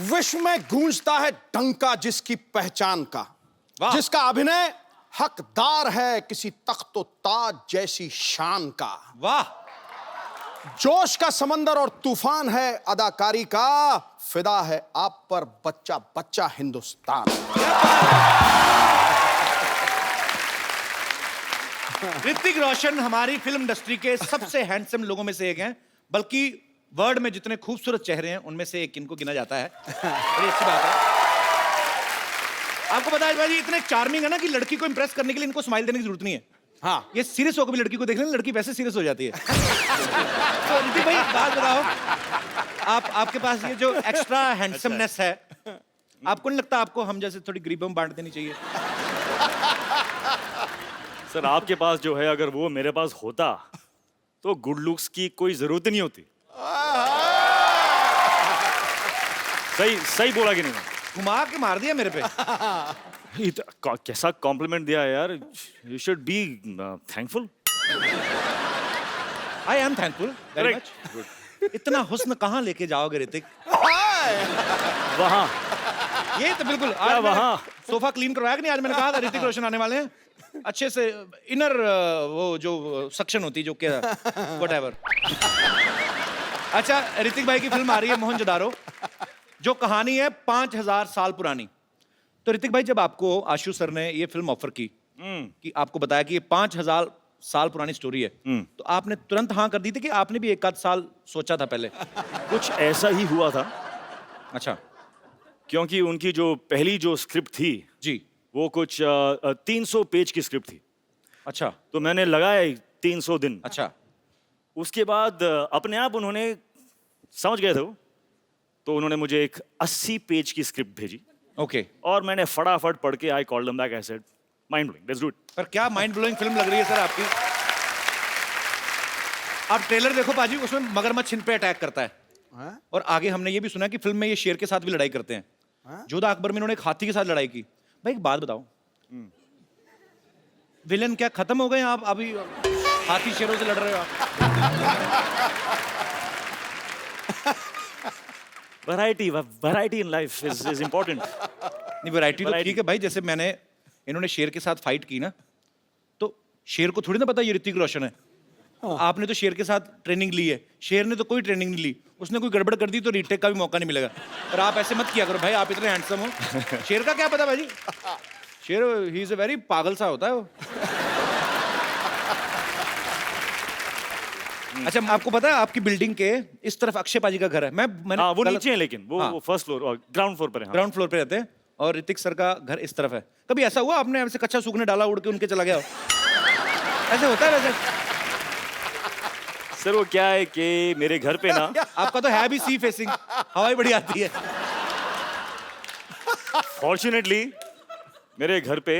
विश्व में गूंजता है डंका जिसकी पहचान का, जिसका अभिनय हकदार है किसी तख्तो ताज जैसी शान का। वाह। जोश का समंदर और तूफान है अदाकारी का, फिदा है आप पर बच्चा बच्चा हिंदुस्तान। ऋतिक रोशन हमारी फिल्म इंडस्ट्री के सबसे हैंडसम लोगों में से एक हैं, बल्कि वर्ल्ड में जितने खूबसूरत चेहरे हैं उनमें से एक इनको गिना जाता है। बड़ी अच्छी बात है। आपको पता है भाई इतने चार्मिंग है ना कि लड़की को इंप्रेस करने के लिए इनको स्माइल देने की जरूरत नहीं है। हाँ, ये सीरियस होकर भी लड़की को देख लेना, लड़की वैसे सीरियस हो जाती है। तो ऋतिक भाई बात बताओ, आपके पास ये जो एक्स्ट्रा हैंडसमनेस है, आपको नहीं लगता आपको हम जैसे थोड़ी गरीबों में बांट देनी चाहिए? सर आपके पास जो है अगर वो मेरे पास होता तो गुड लुक्स की कोई जरूरत ही नहीं होती। सही बोला कि नहीं? घुमा के मार दिया मेरे पे। कैसा कॉम्प्लीमेंट दिया यार। You should be thankful. I am thankful very much. इतना हुस्न कहाँ लेके जाओगे ऋतिक? वहाँ। ये तो बिल्कुल आज वहाँ सोफा क्लीन करवाया कि नहीं? आज मैंने कहा था ऋतिक रोशन आने वाले हैं, अच्छे से इनर वो जो सक्शन होती जो क्या व्हाटएवर। अच्छा, ऋतिक भाई की फिल्म आ रही है मोहनजोदारो, जो कहानी है 5000 साल पुरानी। तो ऋतिक भाई जब आपको आशु सर ने ये फिल्म ऑफर की कि आपको बताया कि ये 5000 साल पुरानी स्टोरी है, तो आपने तुरंत हाँ कर दी थी कि आपने भी एक आध साल सोचा था पहले? कुछ ऐसा ही हुआ था। अच्छा। क्योंकि उनकी जो पहली जो स्क्रिप्ट थी जी, वो कुछ 300 पेज की स्क्रिप्ट थी। अच्छा। तो मैंने लगाया 300 दिन। अच्छा। उसके बाद अपने आप उन्होंने समझ गए थे वो, तो उन्होंने मुझे एक 80 पेज की स्क्रिप्ट भेजी। ओके। और मैंने फटाफट पढ़ के I called them back, I said mind blowing, let's do it. पर क्या माइंड ब्लोइंग फिल्म लग रही है सर आपकी। आप ट्रेलर देखो पाजी, उसमें मगरमच्छ इन पे अटैक करता है। और आगे हमने ये भी सुना कि फिल्म में ये शेर के साथ भी लड़ाई करते हैं। जोधा अकबर में इन्होंने एक हाथी के साथ लड़ाई की। भाई एक बात बताओ, विलेन क्या खत्म हो गए? आप अभी हाथी शेरों से लड़ रहे हो आप? Variety in life is important. नहीं, वैरायटी तो ठीक है भाई। जैसे मैंने इन्होंने शेर के साथ फाइट की ना, तो शेर को थोड़ी ना पता ये ऋतिक रोशन है। आपने तो शेर के साथ ट्रेनिंग ली है, शेर ने तो कोई ट्रेनिंग नहीं ली। उसने कोई गड़बड़ कर दी तो रीटेक का भी मौका नहीं मिलेगा। पर आप ऐसे मत किया करो भाई, आप इतने हैंडसम हो। शेर का क्या पता भाई, शेर ही इज अ वेरी पागल सा होता है वो। अच्छा, आपको पता है आपकी बिल्डिंग के इस तरफ अक्षय पाजी का घर है। मैंने वो नीचे है, लेकिन वो फर्स्ट फ्लोर और ग्राउंड फ्लोर पर है। ग्राउंड फ्लोर पे रहते हैं और ऋतिक सर का घर इस तरफ है। कभी ऐसा हुआ आपने ऐसे कच्चा सूखने डाला, उड़ के उनके चला गया हो? ऐसे होता है वैसे? सर वो क्या है कि मेरे घर पे ना आपका तो है भी सी फेसिंग, हवा बड़ी आती है। फॉर्चुनेटली मेरे घर पे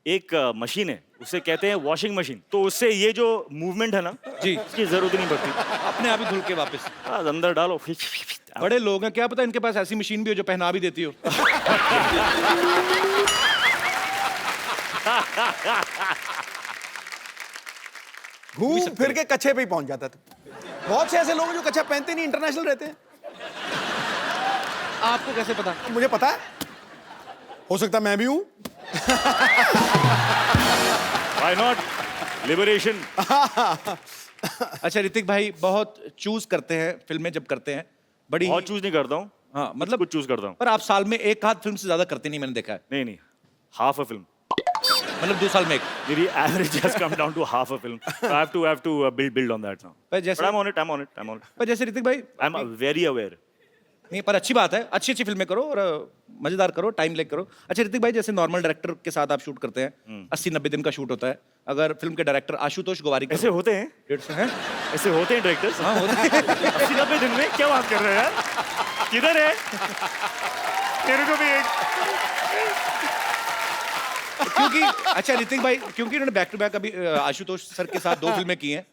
एक मशीन है, उसे कहते हैं वॉशिंग मशीन। तो उससे ये जो मूवमेंट है ना जी, इसकी जरूरत नहीं पड़ती। अपने आप ही धुल के वापस अंदर डालो। बड़े लोग हैं, क्या पता इनके पास ऐसी मशीन भी हो जो पहना भी देती हो। घूम फिर के कच्छे पे ही पहुंच जाता था। बहुत से ऐसे लोग जो कच्छा पहनते नहीं, इंटरनेशनल रहते हैं। आपको कैसे पता? मुझे पता है, हो सकता मैं भी हूं। Why not? Liberation. अच्छा ऋतिक भाई, बहुत चूज करते हैं फिल्में जब करते हैं, बड़ी बहुत चूज नहीं करता हूँ। हाँ, मतलब कुछ चूज करता हूँ। पर आप साल में एक आध फिल्म से ज्यादा करते नहीं, मैंने देखा है। नहीं, हाफ अ फिल्म। मतलब 2 साल में एक। मेरी average has come down to half a film. So I have to build on that now. पर जैसे But I'm on it. पर जैसे ऋतिक भाई, I'm very aware. नहीं पर अच्छी बात है, अच्छी अच्छी फिल्में करो और मजेदार करो, टाइम लेके करो। अच्छा ऋतिक भाई, जैसे नॉर्मल डायरेक्टर के साथ आप शूट करते हैं, 80-90 दिन का शूट होता है। अगर फिल्म के डायरेक्टर आशुतोष गोवारी ऐसे होते हैं? 150 हैं? ऐसे होते हैं डायरेक्टर्स? हाँ होते हैं। 80-90 दिन में क्या बात कर रहे हैं यार? किधर है? तेरे को भी एक। क्योंकि अच्छा ऋतिक भाई, क्योंकि इन्होंने बैक टू बैक अभी आशुतोष सर के साथ 2 फिल्में की हैं।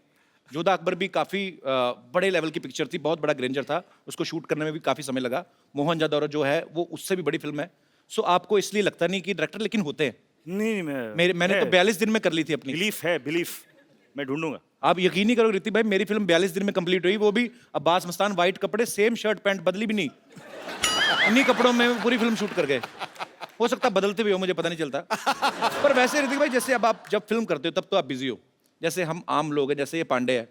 जोधा अकबर भी काफी बड़े लेवल की पिक्चर थी, बहुत बड़ा ग्रेंजर था, उसको शूट करने में भी काफी समय लगा। मोहनजोदारो जो है वो उससे भी बड़ी फिल्म है। सो आपको इसलिए लगता नहीं कि डायरेक्टर लेकिन होते हैं? नहीं, मैंने तो 42 दिन में कर ली थी अपनी। बिलीफ मैं ढूंढूंगा। आप यकीन नहीं करोगे ऋतिक भाई, मेरी फिल्म 42 दिन में कंप्लीट हुई, वो भी अब्बास मस्तान, वाइट कपड़े, सेम शर्ट पैंट, बदली भी नहीं। इन्हीं कपड़ों में पूरी फिल्म शूट कर गए। हो सकता है बदलते भी हो, मुझे पता नहीं चलता। पर वैसे ऋतिक भाई, जैसे अब आप जब फिल्म करते हो तब तो आप बिजी हो, जैसे हम आम लोग हैं, जैसे ये पांडे है,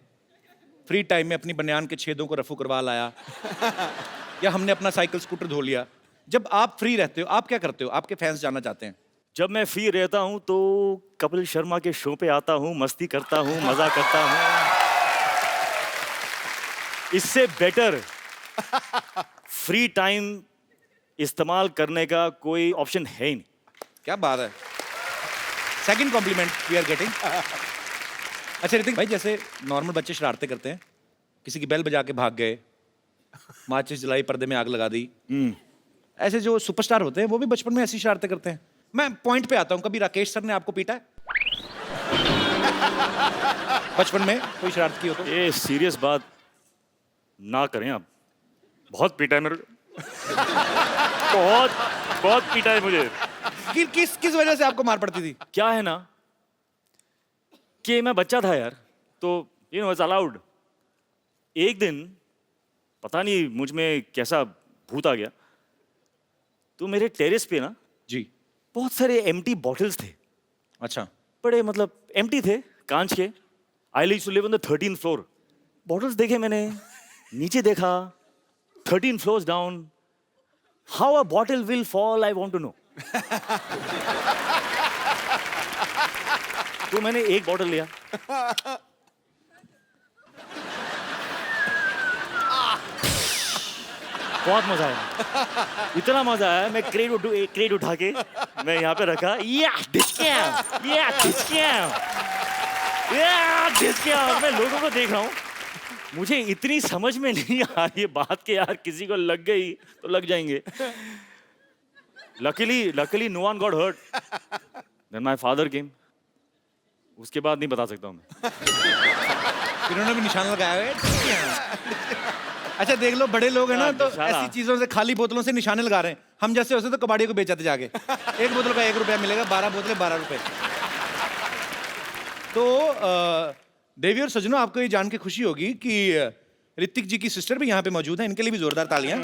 फ्री टाइम में अपनी बनियान के छेदों को रफू करवा लाया, या हमने अपना साइकिल स्कूटर धो लिया। जब आप फ्री रहते हो आप क्या करते हो? आपके फैंस जानना चाहते हैं। जब मैं फ्री रहता हूँ तो कपिल शर्मा के शो पे आता हूँ, मस्ती करता हूँ, मजा करता हूँ। इससे बेटर फ्री टाइम इस्तेमाल करने का कोई ऑप्शन है ही नहीं। क्या बात है, second compliment we are getting. अच्छा ऋतिक भाई, जैसे नॉर्मल बच्चे शरारतें करते हैं, किसी की बेल बजा के भाग गए, माचिस जलाई, पर्दे में आग लगा दी, ऐसे जो सुपरस्टार होते हैं वो भी बचपन में ऐसी शरारतें करते हैं। मैं पॉइंट पे आता हूँ, कभी राकेश सर ने आपको पीटा है बचपन में? कोई शरारत की हो तो? ये सीरियस बात ना करें आप। बहुत पीटा है मेरे बहुत बहुत पीटा है मुझे। किस वजह से आपको मार पड़ती थी? क्या है ना कि मैं बच्चा था यार, तो यू नो इट्स अलाउड। एक दिन पता नहीं मुझ में कैसा भूत आ गया, तो मेरे टेरेस पे ना जी। बहुत सारे एम्प्टी बॉटल्स थे। अच्छा। बड़े मतलब एम्प्टी थे, कांच के। I used to live on the 13th floor. Bottles देखे मैंने, नीचे देखा, 13 floors down. How a bottle will fall I want to know. तो मैंने एक बॉटल लिया, बहुत मजा आया, इतना मजा आया। मैं क्रेट उठा के मैं यहाँ पे रखा, मैं लोगों को देख रहा हूँ। मुझे इतनी समझ में नहीं आ रही बात के यार, किसी को लग गई तो लग जाएंगे। Luckily no one got hurt. Then my father came. उसके बाद नहीं बता सकता हूँ मैं। इन्होंने भी निशान लगाया है। अच्छा देख लो, बड़े लोग हैं ना तो ऐसी चीजों से, खाली बोतलों से निशाने लगा रहे हैं। हम जैसे होते तो कबाड़ी को बेचाते जाके। एक बोतल का 1 रुपया मिलेगा, 12 बोतलें 12 रुपए। तो देवी और सजनों, आपको ये जान के खुशी होगी कि ऋतिक जी की सिस्टर भी यहाँ पे मौजूद है। इनके लिए भी जोरदार तालियां।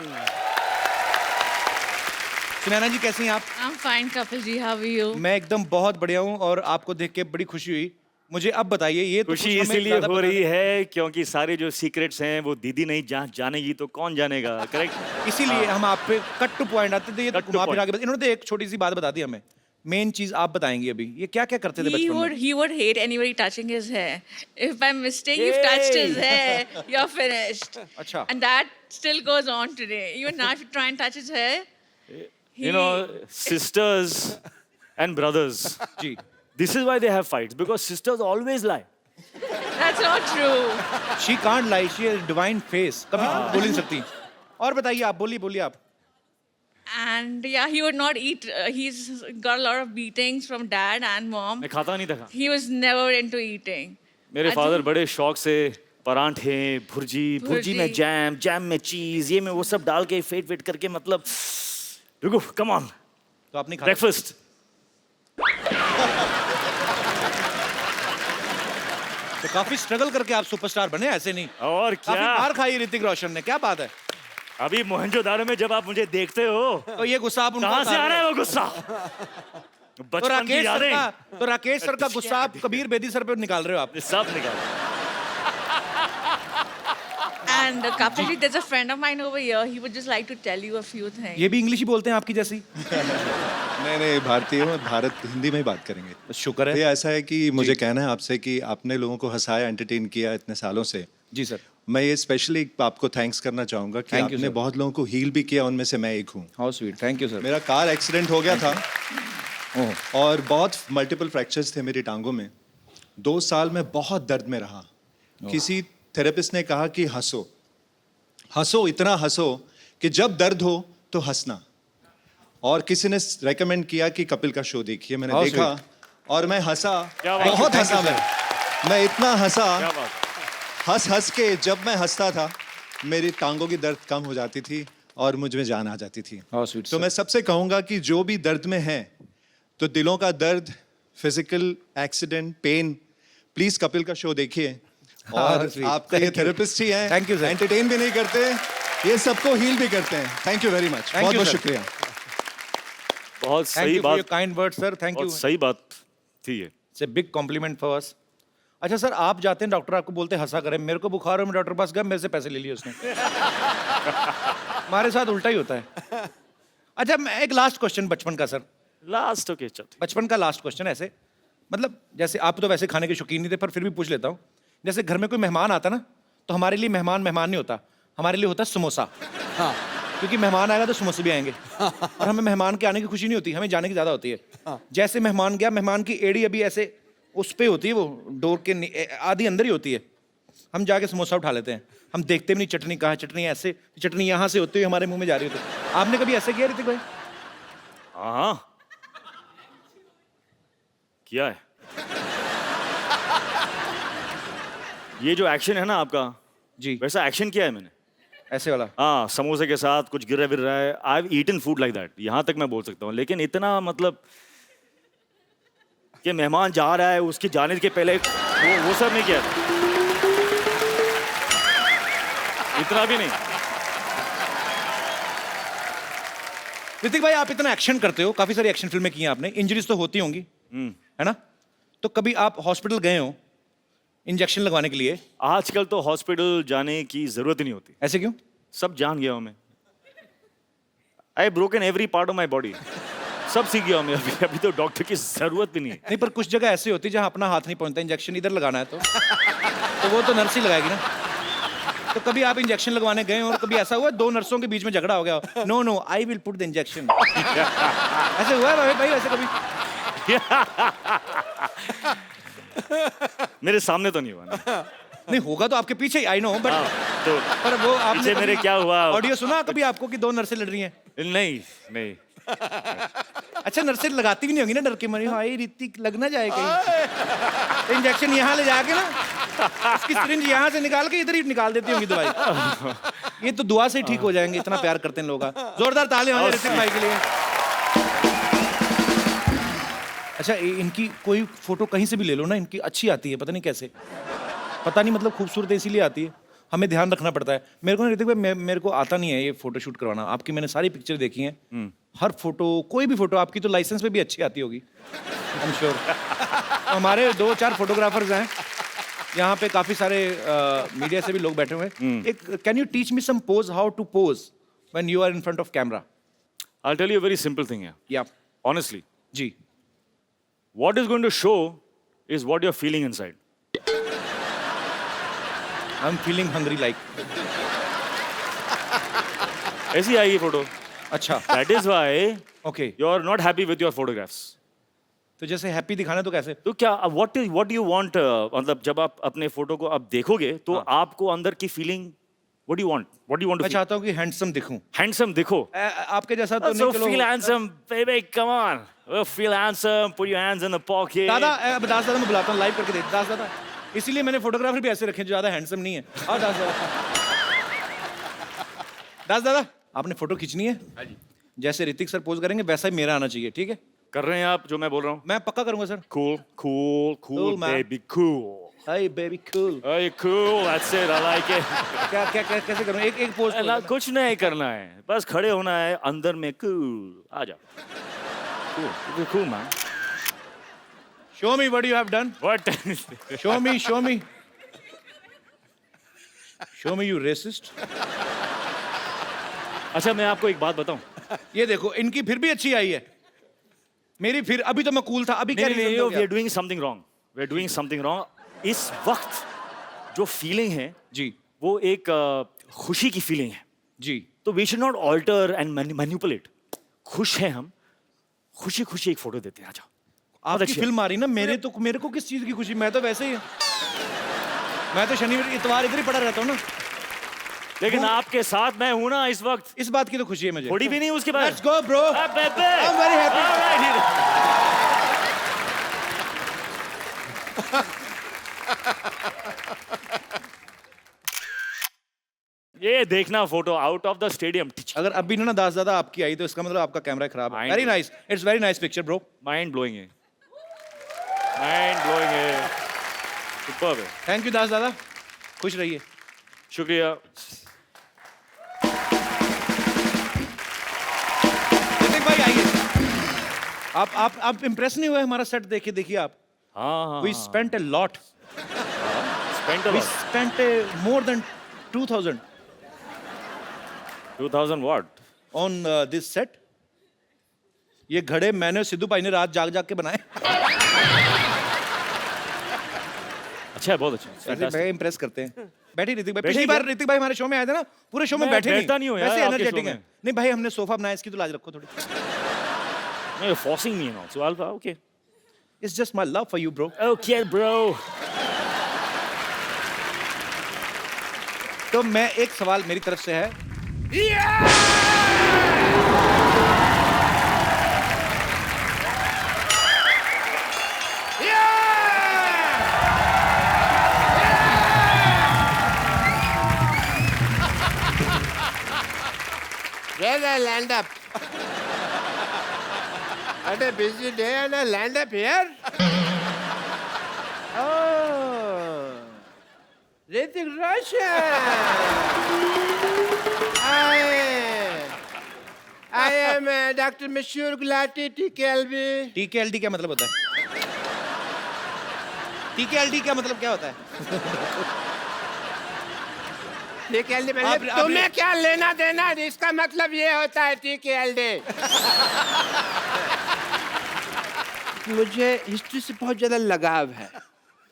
सुनैना जी कैसी हैं आप? I'm fine, Kapil ji, how are you? मैं एकदम बहुत बढ़िया हूँ और आपको देख के बड़ी खुशी हुई। मुझे अब बताइए, ये तो खुशी कुछ हमें इसीलिए ज्यादा हो पता रही नहीं। है क्योंकि सारे जो सीक्रेट्स हैं वो दीदी नहीं जानेगी तो कौन जानेगा। करेक्ट। इसीलिए हम आप पे कट टू पॉइंट आते थे। ये तो Cut to घुमा फिरा point. के इन्होंने तो एक छोटी सी बात बता दी हमें। मेन चीज आप बताएंगे अभी, ये क्या क्या करते थे He बचपन would में? he would hate anybody touching his hair. If by mistake you've touched his hair, you're finished. अच्छा। And that still goes on today. Even now, if you try and touch his hair, You know, sisters and brothers. Ji. This is why they have fights because sisters always lie. that's not true. She can't lie. She has divine face. कभी बोल नहीं सकती। और बताइए आप, बोलिए आप। And yeah, he would not eat. He's got a lot of beatings from dad and mom. मैं खाता नहीं था। He was never into eating. मेरे अच्छा। फादर बड़े शौक से परांठे, भुर्जी में जैम में चीज, ये में वो सब डाल के फेट करके, मतलब रुको, कम ऑन, तो आपने खाया? ब्रेकफास्ट। तो काफी स्ट्रगल करके आप सुपरस्टार बने, ऐसे नहीं? और काफी क्या, मार खाई ऋतिक रोशन ने, क्या बात है। अभी मोहनजोदारो में जब आप मुझे देखते हो तो ये गुस्सा आप उनको कहाँ से आ रहा है वो गुस्सा? तो बचपन की यादें राकेश सर का गुस्सा आप कबीर बेदी सर पे निकाल रहे हो आप। सब निकाल। And Kapil ji, there's a friend of mine over here. He would just like to tell you a few things. ये भी इंग्लिश ही बोलते हैं आपकी जैसी? नहीं, भारतीय हूँ, भारत हिंदी में ही बात करेंगे। शुक्र है। ये ऐसा है कि मुझे कहना है आपसे कि आपने लोगों को हंसाया, एंटरटेन किया इतने सालों से। जी सर। मैं ये स्पेशली आपको थैंक्स करना चाहूँगा कि Thank you, आपने sir. बहुत लोगों को हील भी किया, उनमें से मैं एक हूँ। How sweet, thank you sir. मेरा कार एक्सीडेंट हो गया था ओह। और बहुत मल्टीपल फ्रैक्चर्स थे मेरी टांगों में। 2 साल में बहुत दर्द में रहा। किसी थेरेपिस्ट ने कहा कि हंसो, इतना हंसो कि जब दर्द हो तो हंसना। और किसी ने रेकमेंड किया कि कपिल का शो देखिए। मैंने How देखा और मैं हंसा, क्या बात है, बहुत thank हंसा you, मैं इतना हंसा, क्या बात? हंस के जब मैं हंसता था मेरी टांगों की दर्द कम हो जाती थी और मुझ में जान आ जाती थी। How sweet, तो sir. मैं सबसे कहूँगा कि जो भी दर्द में है, तो दिलों का दर्द, physical accident, pain, please Kapil का शो देखिए। और sweet. आपका ये Thank you. थेरेपिस्ट ही हैं, Thank you, sir. एंटरटेन भी नहीं करते, ये सबको हील भी करते हैं। थैंक यू वेरी मच, बहुत you, बहुत sir. शुक्रिया। बहुत थैंक सही यू फॉर योर बात, kind word sir, thank you. बहुत सही बात थी ये। It's a big complement for us. अच्छा सर, आप जाते हैं डॉक्टर आपको बोलते हैं हंसा करें, मेरे को बुखार हो मैं डॉक्टर के पास गया, मेरे से पैसे ले लिए उसने। हमारे साथ उल्टा ही होता है। अच्छा, मैं एक लास्ट क्वेश्चन बचपन का सर, लास्ट ओके चल। बचपन का लास्ट क्वेश्चन ऐसे, मतलब जैसे आप तो वैसे खाने के शौकीन नहीं थे पर फिर भी पूछ लेता हूँ। जैसे घर में कोई मेहमान आता ना, तो हमारे लिए मेहमान मेहमान नहीं होता, हमारे लिए होता है समोसा। हाँ क्योंकि मेहमान आएगा तो समोसे भी आएंगे और हमें मेहमान के आने की खुशी नहीं होती, हमें जाने की ज़्यादा होती है। जैसे मेहमान गया, मेहमान की एड़ी अभी ऐसे उस पे होती है, वो डोर के आधी अंदर ही होती है, हम जाके समोसा उठा लेते हैं, हम देखते भी नहीं चटनी कहाँ है, चटनी ऐसे, चटनी यहाँ से होती हुई हमारे मुंह में जा रही होती है। आपने कभी ऐसे किया ऋतिक भाई? हाँ किया है। ये जो एक्शन है ना आपका, जी, वैसा एक्शन किया है मैंने। ऐसे वाला। हाँ, समोसे के साथ कुछ गिरा विर रहा है, I have eaten food like that, यहाँ तक मैं बोल सकता हूँ। लेकिन इतना मतलब कि मेहमान जा रहा है, उसके जाने के पहले वो सब नहीं किया था, इतना भी नहीं। ऋतिक भाई, आप इतना एक्शन करते हो, काफी सारी एक्शन फिल्में की हैं आपने, इंजरीज तो होती होंगी, है ना? तो कभी आप हॉस्पिटल गए हो इंजेक्शन लगवाने के लिए? आजकल तो हॉस्पिटल जाने की जरूरत ही नहीं होती, ऐसे क्यों? सब जान गया हूं मैं। I broken every part of my body, सब सीख गया हूं मैं। अभी तो डॉक्टर की जरूरत भी नहीं है। नहीं, पर कुछ जगह ऐसी होती है जहां अपना हाथ नहीं पहुंचता, इंजेक्शन इधर लगाना है तो वो तो नर्स ही लगाएगी ना। तो कभी आप इंजेक्शन लगवाने गए हो और कभी ऐसा हुआ दो नर्सों के बीच में झगड़ा हो गया, no no I will put the injection, ऐसे हुआ है भाई ऐसे कभी? मेरे सामने तो नहीं हुआ ना। नहीं, होगा तो आपके पीछे ही, आई नो, बट तो पर वो आपने पीछे मेरे क्या हुआ? ऑडियो सुना कभी आपको कि दो नर्सें लड़ रही हैं? नहीं नहीं, अच्छा, नर्सें लगाती भी नहीं होंगी ना डर के मारे, हाय ऋतिक लग ना जाए कहीं। तो इंजेक्शन यहाँ ले जाके ना इसकी सिरिंज यहाँ से निकाल के इधर ही निकाल देती होंगी दवाई। ये तो दुआ से ही ठीक हो जाएंगे, इतना प्यार करते हैं लोग। जोरदार ताली हो जाए ऋतिक भाई के लिए। अच्छा, इनकी कोई फोटो कहीं से भी ले लो ना, इनकी अच्छी आती है, पता नहीं कैसे, पता नहीं, मतलब खूबसूरत इसीलिए आती है, हमें ध्यान रखना पड़ता है। मेरे को ना ऋतिक भाई, मेरे को आता नहीं है ये फोटो शूट करवाना। आपकी मैंने सारी पिक्चर देखी हैं, हर फोटो, कोई भी फोटो आपकी तो लाइसेंस पे भी अच्छी आती होगी, आई एम श्योर। हमारे 2-4 फोटोग्राफर्स हैं यहाँ पे, काफी सारे मीडिया से भी लोग बैठे हुए हैं। एक can you teach me some pose, how to pose when you are in front of camera? I tell you very simple thing है, या ऑनेस्टली, जी, what is going to show is what you're feeling inside. I'm feeling hungry like. ऐसी आई ये photo. अच्छा, That is why okay. you're not happy with your photographs. तो जैसे happy दिखाना तो कैसे? तो क्या what do you want, मतलब जब आप अपने फोटो को आप देखोगे तो आपको अंदर की feeling, what do you want मैं to feel? चाहता हूँ कि हैंडसम दिखूं। Handsome दिखो। आपके जैसा तो So नहीं, चलो। feel handsome, baby, come on. Feel handsome, put your hands in the pocket. दादा, अब दास दादा मैं बुलाता हूँ, लाइव करके दे दास दादा। इसीलिए मैंने फोटोग्राफर भी ऐसे रखे जो ज्यादा हैंडसम नहीं है। हाँ दास दादा, दास दादा आपने फोटो खींचनी है, जैसे ऋतिक सर पोज करेंगे वैसा ही मेरा आना चाहिए, ठीक है? कर रहे हैं आप जो मैं बोल रहा हूँ? मैं पक्का करूंगा sir. Cool, cool, cool, Cool, man. baby, cool. Hi baby cool. Hey, cool, that's it, I like it. क्या क्या क्या कैसे करूं? एक पोज। ना कुछ नहीं करना है, बस खड़े होना है अंदर में, कूल, आ जाओ। Cool, cool man. Show me what you have done. What? Show me, show me, show me you racist. अच्छा, मैं आपको एक बात बताऊं? ये देखो, इनकी फिर भी अच्छी आई है, मेरी फिर, अभी तो मैं कूल था, अभी क्या नहीं, reason नहीं, हो we गया? are doing something wrong. We are doing something wrong. इस वक्त जो फीलिंग है जी वो एक खुशी की फीलिंग है, जी, तो we should not alter and manipulate. खुश हैं हम, खुशी खुशी एक फोटो देते हैं, आ जाओ। आपकी अच्छी है। फिल्म आ रही ना, मेरे को किस चीज की खुशी? मैं तो वैसे ही, मैं तो शनिवार इतवार इधर ही पड़ा रहता हूँ ना। लेकिन आपके साथ मैं हूं ना इस वक्त, इस बात की तो खुशी है मुझे। थोड़ी भी नहीं उसके बाद। Let's go, bro. I'm very happy. ये देखना photo out of the stadium, अगर अभी ना दास दादा आपकी आई तो इसका मतलब आपका कैमरा खराब है। Mind very nice, it's very nice picture bro. Mind blowing है, माइंड ब्लोइंग है, सुपर्ब है। थैंक यू दास दादा, खुश रहिए। शुक्रिया। आप इम्प्रेस नहीं हुए हमारा सेट देखे? देखिए आप, हाँ we spent a lot, spent we spent more than 2000 2000 what? On this set. ये घड़े मैंने सिद्धू भाई ने रात जाग जाग के बनाए। अच्छा है, बहुत अच्छा, ऋतिक fantastic। भाई इम्प्रेस करते हैं। बैठिए ऋतिक भाई, बैठिए पिछली क्या? बार ऋतिक भाई हमारे शो में आए थे ना, पूरे शो में मैं बैठे बैठता नहीं हूँ यार वैसे आपके एनर्जेटिक show है। में। नहीं भाई, हमने सोफा बनाया, इसकी तो लाज रखो थोड़ी। No, you're forcing me now. So Alpha, okay. It's just my love for you, bro. Okay, bro. तो मैं एक सवाल मेरी तरफ से है, Where's I land up? What a busy day and I land up here? Oh, Hrithik Roshan. I am Dr. Mashur Gulati, TKLB. TKLD क्या मतलब होता है? TKLD क्या मतलब क्या होता है? TKLD आप- मतलब आप- तुम्हें क्या लेना देना? इसका मतलब ये होता है TKLD. मुझे हिस्ट्री से बहुत ज्यादा लगाव है.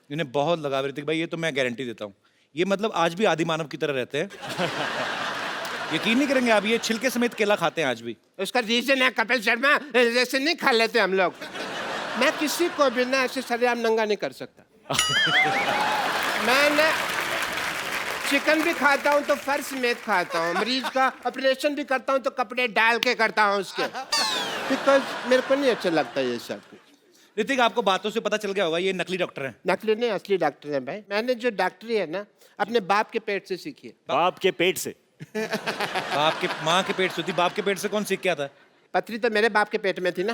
इन्हें बहुत लगा ऋतिक भाई, ये तो मैं गारंटी देता हूँ। ये मतलब आज भी आदि मानव की तरह रहते हैं। यकीन नहीं करेंगे आप, ये छिलके समेत केला खाते हैं आज भी। उसका रीजन है कपिल शर्मा, जैसे नहीं खा लेते हम लोग. मैं किसी को भी ना ऐसे सरेआम नंगा नहीं कर सकता. मैं ना चिकन भी खाता हूँ तो फर्श समेत खाता हूँ. मरीज का ऑपरेशन भी करता हूँ तो कपड़े डाल के करता हूँ उसके, बिकॉज मेरे को नहीं अच्छा लगता ये सब कुछ. ऋतिक, आपको बातों से पता चल गया होगा ये नकली डॉक्टर हैं। नकली नहीं, असली डॉक्टर है भाई. मैंने जो डॉक्टरी है ना अपने बाप के पेट से सीखी है. बाप के पेट से। बाप के माँ के पेट से होती, बाप के पेट से कौन सीख के आता है? पथरी तो मेरे बाप के पेट में थी ना.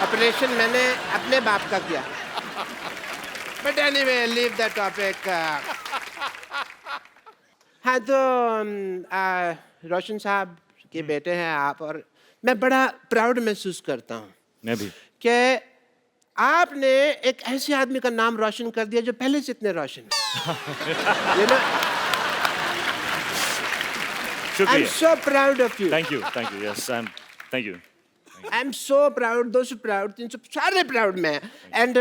ऑपरेशन मैंने अपने बाप का किया. But anyway, leave the topic. हाँ तो रोशन साहब के बेटे हैं आप, और मैं बड़ा प्राउड महसूस करता हूँ मैं भी। कि आपने एक ऐसे आदमी का नाम रोशन कर दिया जो पहले से इतने रोशन है. You know, I'm शुक्रिया। so proud of you. Thank you, thank you. Yes, thank you. I'm so proud, those proud, 300 सारे proud में हैं. And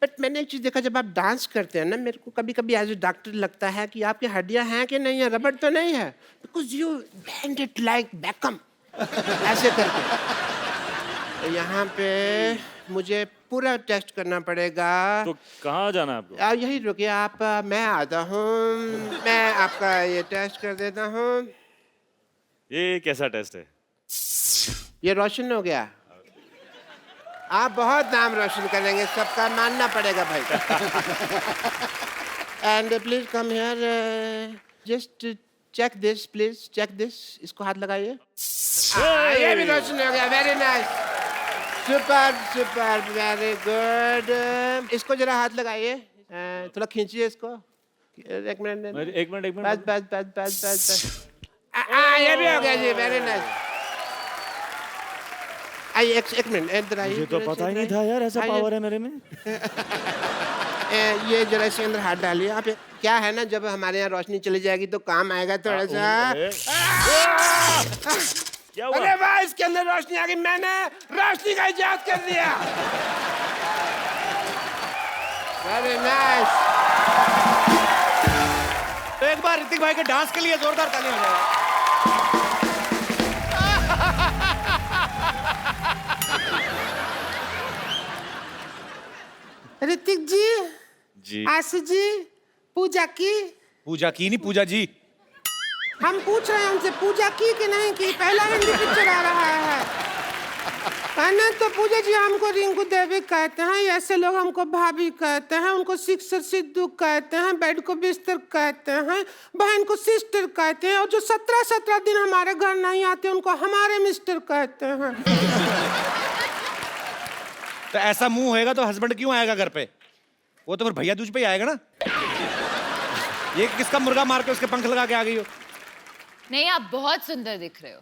but मैंने एक चीज देखा, जब आप डांस करते हैं ना, मेरे को कभी कभी एज ए डॉक्टर लगता है कि आपकी हड्डियां हैं कि नहीं है, रबड़ तो नहीं है, because you band it like Beckham ऐसे करके. तो यहाँ पे मुझे पूरा टेस्ट करना पड़ेगा. तो कहाँ जाना है आपको? आप यही रुकिए, आप मैं आता हूँ, मैं आपका ये टेस्ट कर देता हूँ. ये कैसा टेस्ट है? ये रोशन हो गया. आप बहुत नाम रोशन करेंगे, सबका मानना पड़ेगा भाई. And please come here, just check this, please check this. इसको हाथ लगाइए. ये भी रोशन हो गया. Very nice, super super, very good. इसको जरा हाथ लगाइए, थोड़ा खींचिए इसको. एक मिनट, एक मिनट। बस बस बस बस बस बस. ये भी हो गया जी. Very nice. आइए एक मिनट इधर आइए. मुझे तो पता ही नहीं था यार ऐसा पावर है मेरे में। ये जरा इसके अंदर हाथ डालिए आप. क्या है ना, जब हमारे यहाँ रोशनी चली जाएगी तो काम आएगा थोड़ा सा. क्या हुआ? अरे वाह, इसके अंदर रोशनी आ गई. मैंने रोशनी का इजाद कर दिया. Very nice. तो एक बार ऋतिक भाई के डांस के लिए जोरदार ताली हो जाए। ऋतिक जी, जी। आशी जी, पूजा की. पूजा की नहीं, पूजा जी। हम पूछ रहे हैं उनसे, पूजा की कि नहीं की. पहला हिंदी पिक्चर आ रहा है ना, तो पूजा जी हमको रिंकू देवी कहते हैं, ऐसे लोग हमको भाभी कहते हैं, उनको सिक्सर सिद्धू कहते हैं, बेड को बिस्तर कहते हैं, बहन को सिस्टर कहते हैं, और जो 17 दिन हमारे घर नहीं आते उनको हमारे मिस्टर कहते हैं. तो ऐसा मुंह होएगा तो हस्बैंड क्यों आएगा घर पे? वो तो फिर भैया दूज पे ही आएगा ना। ये किसका मुर्गा मार के उसके पंख लगा के आ गई हो? नहीं, आप बहुत सुंदर दिख रहे हो।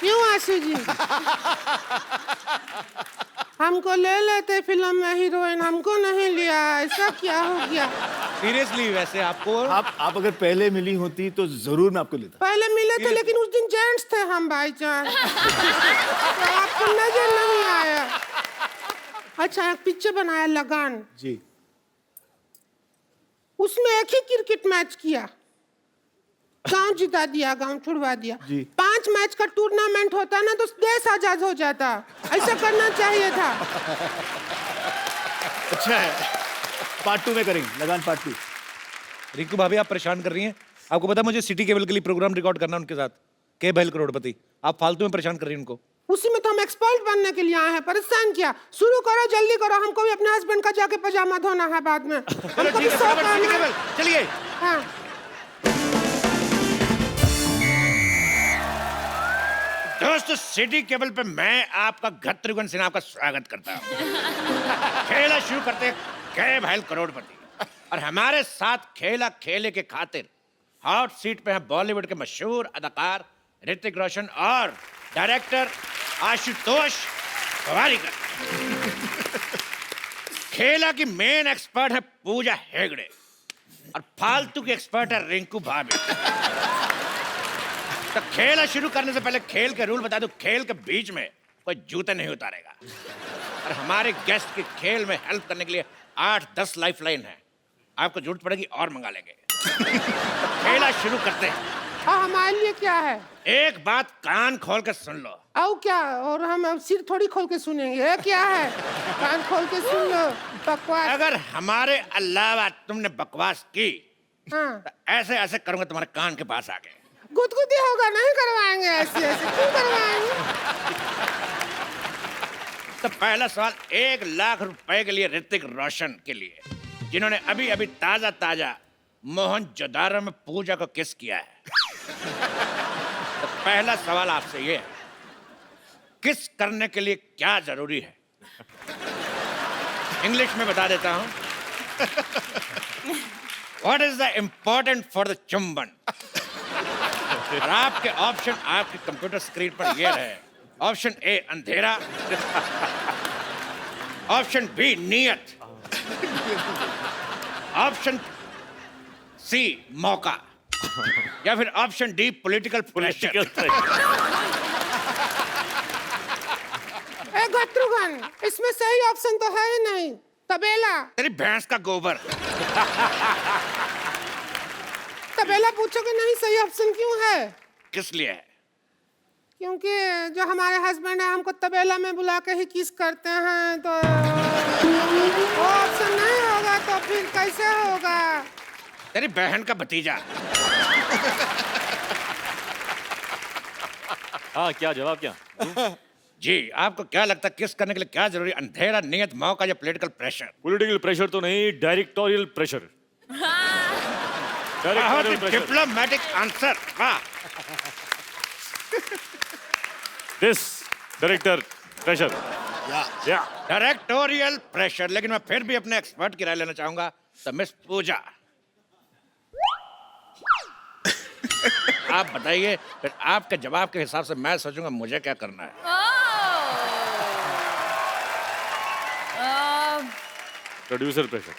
क्यों आशु जी? हमको ले लेते फिल्म में हीरोइन, हमको नहीं लिया, ऐसा क्या हो गया? सीरियसली वैसे आपको आप अगर पहले मिली होती तो जरूर मैं आपको लेता। पहले मिले थे लेकिन उस दिन जेंट्स थे हम भाईजान, तो आपको नजर नहीं आया। अच्छा, एक पिक्चर बनाया लगान, जी। उसमें एक ही क्रिकेट मैच किया, गांव जिता दिया, गांव छुड़वा दिया। जी। 5 मैच का टूर्नामेंट होता ना तो देश आजाद हो जाता, ऐसा करना चाहिए था। अच्छा है, पार्ट 2 में करेंगे, लगान पार्ट 2। रिंकू भाभी आप परेशान कर रही हैं। आपको पता है मुझे सिटी केबल के लिए प्रोग्राम रिकॉर्ड करना उनके साथ, के बैल करोड़पति। आप फालतू में परेशान कर रही हैं उनको। उसी में तो हम एक्सपर्ट बनने के लिए आए हैं, परेशान किया। शुरू करो, जल्दी करो, हमको भी अपने हस्बैंड का जाके पजामा धोना है बाद में। चलो हमको भी ठीक है, शौक फटाफट है सिटी ना। केबल, चलिए। हाँ। दोस्तों, सिटी केबल पे मैं आपका घत्रुघ्न सिन्हा का स्वागत करता हूँ। खेला शुरू करते हैं के भाई करोड़पति, और हमारे साथ खेला खेले के खातिर हॉट सीट पे हैं बॉलीवुड के मशहूर अदाकार ऋतिक रोशन और डायरेक्टर आशुतोष गोवारिकर। खेला की मेन एक्सपर्ट है पूजा हेगड़े और फालतू की एक्सपर्ट है रिंकू भाभी। तो खेल शुरू करने से पहले खेल के रूल बता दूं, खेल के बीच में कोई जूते नहीं उतारेगा, और हमारे गेस्ट की खेल में हेल्प करने के लिए 8-10 लाइफलाइन है। आपको जरूरत पड़ेगी और मंगा लेंगे। खेला शुरू करते हैं। और हमारे लिए क्या है? एक बात कान खोल के सुन लो। आओ क्या? और हम अब सिर थोड़ी खोल के सुनेंगे, ये क्या है? कान खोल के सुन लो, बकवास। अगर हमारे अलावा तुमने बकवास की हाँ। तो ऐसे ऐसे करूंगा तुम्हारे कान के पास आके। गुदगुदी होगा, नहीं करवाएंगे ऐसे ऐसे, क्यों करवाएंगे? तो पहला सवाल 1 लाख रुपए के लिए ऋतिक रोशन के लिए, जिन्होंने अभी अभी ताजा ताजा मोहनजोदारो में पूजा को किस किया है। तो पहला सवाल आपसे ये है, किस करने के लिए क्या जरूरी है? इंग्लिश में बता देता हूं। What is the important for the चुंबन? और आपके ऑप्शन आपके कंप्यूटर स्क्रीन पर ये रहे। ऑप्शन ए अंधेरा, ऑप्शन बी नियत, ऑप्शन सी मौका, या फिर ऑप्शन डी पॉलिटिकल प्रेशर। ए घट्रुघन, इसमें सही ऑप्शन तो है ही नहीं। तबेला। तेरी भैंस का गोबर। तबेला पूछोगे नहीं, सही ऑप्शन क्यों है? किस लिए है? क्योंकि जो हमारे हस्बैंड है हमको तबेला में बुला के ही किस करते हैं, तो वो ऑप्शन नहीं होगा तो फिर कैसे होगा? तेरी बहन का भतीजा। हाँ, क्या जवाब क्या? जी, आपको क्या लगता है किस करने के लिए क्या जरूरी है? अंधेरा, नियत, मौका या पॉलिटिकल प्रेशर? पॉलिटिकल प्रेशर तो नहीं, डायरेक्टोरियल प्रेशर। बहुत ही डिप्लोमेटिक आंसर। वाह। This director pressure. या डायरेक्टोरियल प्रेशर। लेकिन मैं फिर भी अपने एक्सपर्ट की राय लेना चाहूंगा। तो मिस पूजा, आप बताइए, फिर आपके जवाब के हिसाब से मैं सोचूंगा मुझे क्या करना है। Producer pressure.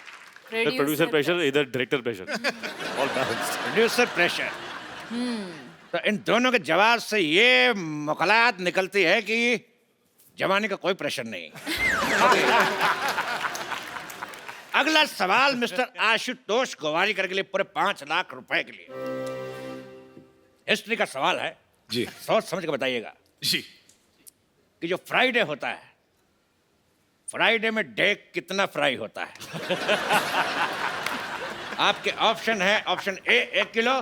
प्रोड्यूसर प्रेशर, इधर director pressure. All balanced. Producer pressure. तो इन दोनों के जवाब से ये मुकलात निकलती है कि जवानी का कोई प्रेशर नहीं। अगला सवाल मिस्टर आशुतोष गोवारिकर के लिए पूरे 5 लाख रुपए के लिए। हिस्ट्री का सवाल है जी। सोच समझ के बताइएगा जी। कि जो फ्राइडे होता है, फ्राइडे में डे कितना फ्राई होता है? आपके ऑप्शन है, option A 1 kilo,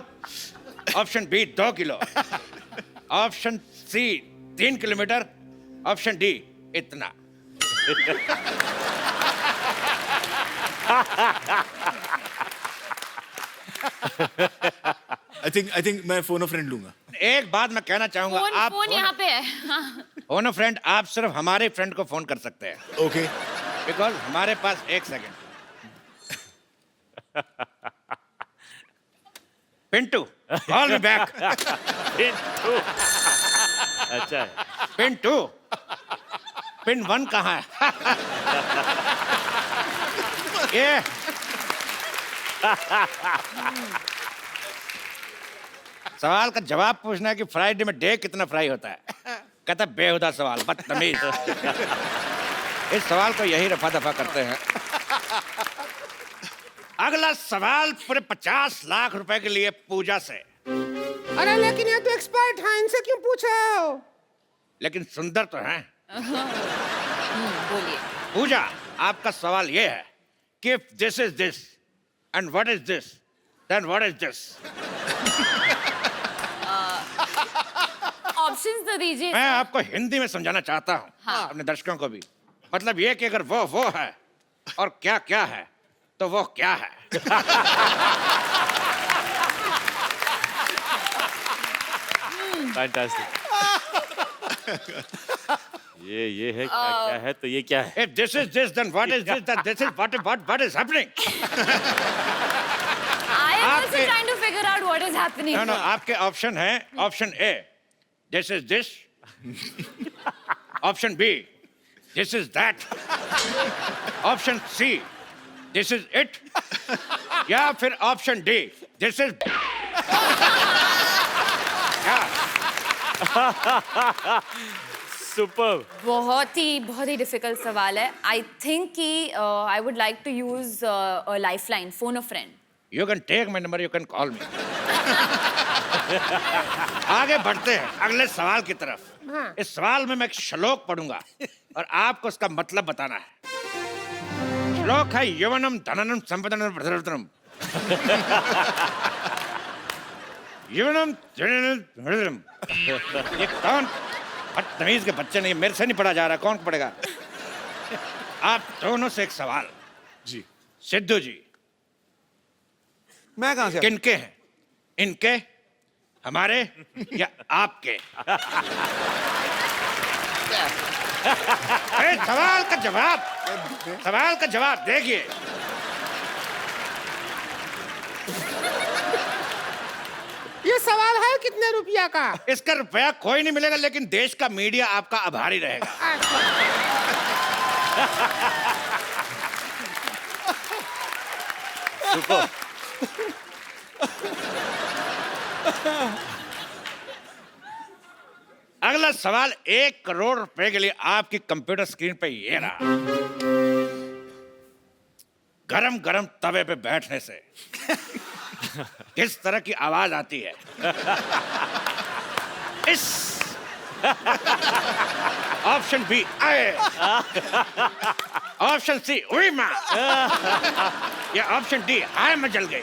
option B 2 kilo, option C 3 kilometre, option D इतना। आई थिंक मैं फोन फ्रेंड लूंगा। एक बात मैं कहना चाहूंगा, आप फोन यहाँ पे है। फोन फ्रेंड आप सिर्फ हमारे फ्रेंड को फोन कर सकते हैं, ओके। बिकॉज हमारे पास 1 second. Pintu, call me back. Pintu. अच्छा है। पिन 2, पिन 1 कहाँ है? ये सवाल का जवाब पूछना है कि फ्राइडे में डे कितना फ्राई होता है। कहता बेहुदा सवाल, बदतमीज। इस सवाल को यही रफा दफा करते हैं। अगला सवाल पूरे 50 लाख रुपए के लिए पूजा से। अरे लेकिन ये तो एक्सपर्ट है, इनसे क्यों पूछ रहे हो? लेकिन सुंदर तो हैं। बोलिए। पूजा, आपका सवाल ये है कि if this is this and what is this, then what is this? Options तो दीजिए। मैं आपको हिंदी में समझाना चाहता हूँ, हाँ। अपने दर्शकों को भी। मतलब ये कि अगर वो है और क्या क्या है तो वो क्या है। फैंटास्टिक। ये है क्या है तो ये क्या है? If this is this, then what is this? Then this is what is happening? I am also आपके- trying to figure out what is happening. No, आपके ऑप्शन है, option A, this is this. Option B, this is that. Option C, this is it. या फिर option D, this is क्या? Super. बहुत ही difficult सवाल है। आई थिंक कि I would like to use a lifeline, phone a friend. You can take my number, you can call me. आगे बढ़ते हैं अगले सवाल की तरफ। हाँ। इस सवाल में मैं एक श्लोक पढ़ूंगा और आपको उसका मतलब बताना है। श्लोक है यवनम धननम संपदनम प्रधनम। यवनम धननम। ये कौन बदतमीज के बच्चे नहीं, मेरे से नहीं पढ़ा जा रहा, कौन पढ़ेगा? आप दोनों से एक सवाल। जी। सिद्धू जी, मैं कहां से? किनके हैं? इनके, हमारे या आपके? अरे सवाल का जवाब देखिए। ये सवाल है कितने रुपया का? इसका रुपया कोई नहीं मिलेगा, लेकिन देश का मीडिया आपका आभारी रहेगा। सुपर। अगला सवाल 1 करोड़ रुपए के लिए आपकी कंप्यूटर स्क्रीन पे ये रहा। गरम गरम तवे पे बैठने से किस तरह की आवाज आती है? इस ऑप्शन बी आए, ऑप्शन सी उई मां, या ऑप्शन डी हाय मैं जल गई।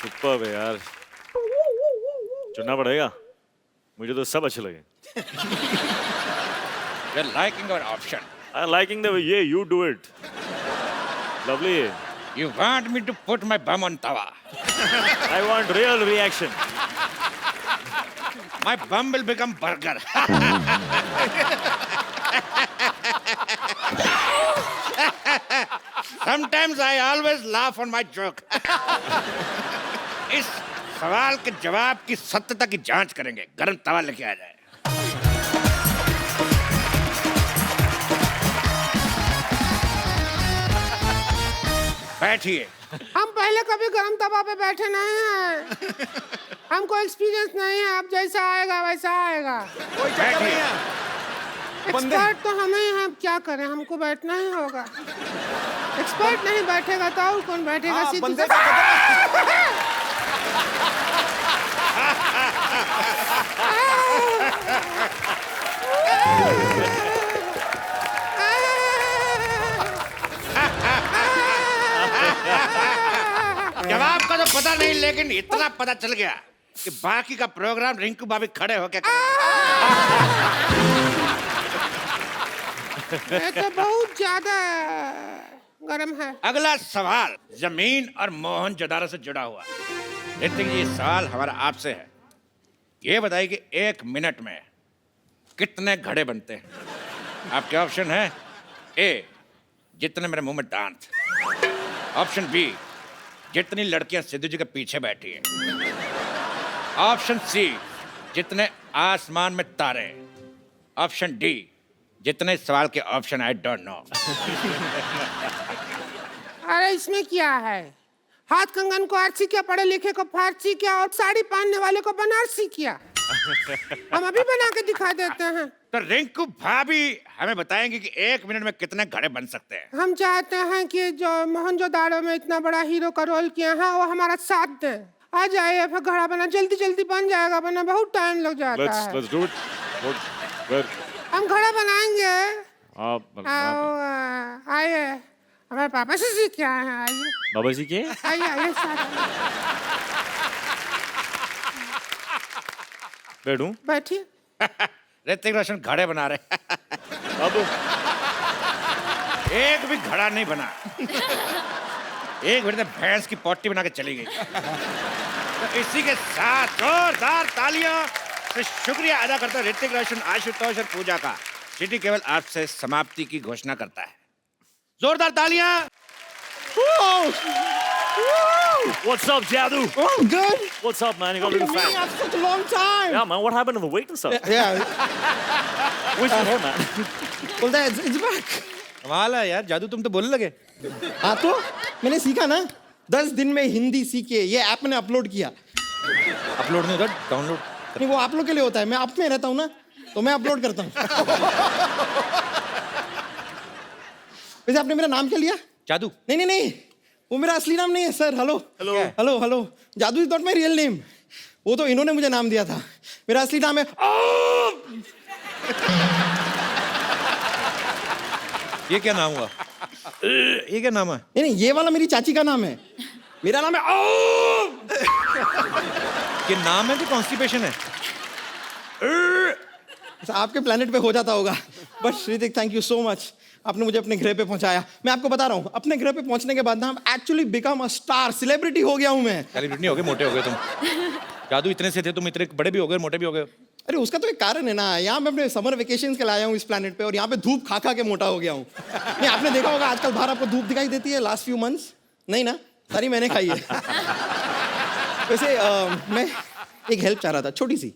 सुपर है यार, चुनना पड़ेगा। मुझे तो सब अच्छे लगे। You're liking our option. I'm liking the way you do it. Lovely. You want me to put my bum on tawa? I want real reaction. My bum will become burger. Sometimes I always laugh on my joke. इस सवाल के जवाब की सत्यता की जांच करेंगे। गरम तवा लेके आ जाए। बैठिए। हम पहले कभी गरम तवा पे बैठे नहीं हैं। हमको एक्सपीरियंस नहीं है, अब जैसा आएगा वैसा आएगा। बैठिए। एक्सपर्ट तो हम ही हैं, अब क्या करें, हमको बैठना ही होगा। एक्सपर्ट नहीं बैठेगा तो और कौन बैठेगा? हाँ, सीधी बंदे सी- जवाब का तो पता नहीं, लेकिन इतना पता चल गया कि बाकी का प्रोग्राम रिंकू भाभी खड़े होके ये तो बहुत ज्यादा गरम है। अगला सवाल जमीन और मोहनजोदारो से जुड़ा हुआ। ऋतिक जी, ये सवाल हमारा आपसे है। ये बताइए कि 1 मिनट में कितने घड़े बनते हैं? आपके ऑप्शन है ए, जितने मेरे मुंह में दांत। ऑप्शन बी, जितनी लड़कियां सिद्धू जी के पीछे बैठी हैं। ऑप्शन सी, जितने आसमान में तारे। ऑप्शन डी, जितने सवाल के ऑप्शन आई डोंट नो। अरे इसमें क्या है? हाथ कंगन को आरसी क्या, पढ़े लिखे को फारसी क्या, और साड़ी पहनने वाले को बनारसी क्या? हम अभी बना के दिखा देते हैं। तो रिंकू भाभी हमें बताएंगे कि 1 मिनट में कितने घड़े बन सकते हैं। हम चाहते हैं कि जो मोहनजोदाड़ो में इतना बड़ा हीरो का रोल किया है वो हमारा साथ दे। आ जाइए, फिर घड़ा बना जल्दी जल्दी बन जाएगा, वरना बहुत टाइम लग जाता है। Let's do it. Good. हम घड़ा बनाएंगे। आप आओ, आइए, हमारे पापा से सीख के आए हैं। आइए बाबा जी के आइए आइए साथ बैठूं? बैठिए। ऋतिक रोशन घड़े बना रहे। अब एक भी घड़ा नहीं बना। एक मिनट में भैंस की पोटी बना के चली गई। तो इसी के साथ जोरदार तालियां से शुक्रिया अदा करता है ऋतिक रोशन, आशुतोष और पूजा का। सिटी केवल आपसे समाप्ति की घोषणा करता है। जोरदार तालियां। what's up, Jadu? Oh, good. What's up, man? You got I've really been waiting fat. after such a long time. Yeah, man. What happened to the weight and stuff? Yeah. Where's your hair, man? Well, it's back. कमाल है यार, जादू तुम तो बोलने लगे। हाँ तो मैंने सीखा ना, 10 दिन में हिंदी सीखे। ये ऐप मैंने अपलोड किया। अपलोड नहीं होता, डाउनलोड। नहीं, वो आप लोग के लिए होता है। मैं आप में रहता हूँ ना, तो मैं अपलोड करता हूँ। वैसे आपने मेरा नाम क्या लिया? जादू। नहीं, वो मेरा असली नाम नहीं है सर। हेलो, जादू is not my real name. वो तो इन्होंने मुझे नाम दिया था। मेरा असली नाम है ये क्या नाम हुआ? ये क्या नाम है? नहीं, ये वाला मेरी चाची का नाम है। मेरा नाम है ये नाम है कि कॉन्स्टिपेशन है? आपके प्लेनेट पे हो जाता होगा। But Shritik, thank you so much, आपने मुझे अपने ग्रह पे पहुंचाया। मैं आपको बता रहा हूँ, अपने ग्रह पे पहुंचने के बाद ना actually become a star, celebrity हो गया हूँ मैं। सेलिब्रिटी नहीं हो गए, मोटे हो गए तुम। जादू इतने से थे, तुम इतने बड़े भी हो गए, मोटे भी हो गए। अरे उसका तो एक कारण है ना, यहाँ मैं अपने समर वेकेशन के लाया हूँ इस प्लेनेट पे, और यहाँ पे धूप खा के मोटा हो गया हूँ। नहीं, आपने देखा होगा आजकल बाहर आपको धूप दिखाई देती है लास्ट फ्यू मंथ्स? नहीं ना, सारी मैंने खाई है। वैसे मैं एक हेल्प चाह रहा था, छोटी सी।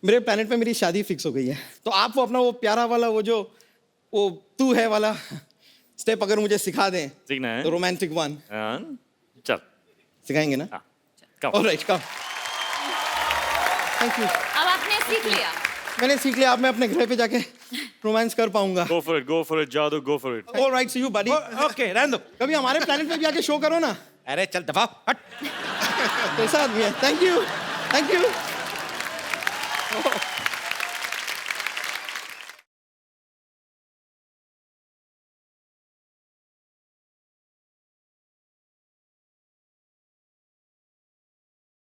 मेरे प्लेनेट पे मेरी शादी फिक्स हो गई है, तो आप वो अपना वो प्यारा वाला वो तू है वाला स्टेप अगर मुझे सिखा दें, सीखना है? तो रोमांटिक वन। चल सिखाएंगे ना? हाँ, come. Alright, come. Thank you. अब आपने सीख लिया। मैंने सीख लिया, अब मैं अपने घर पे जाके रोमांस कर पाऊंगा। Go for it, Jadu, go for it. Alright, see you buddy. Okay, रहने दो। कभी हमारे प्लेनेट पे भी आके शो करो ना। अरे चल दफा हट। कैसा आदमी है। Thank you.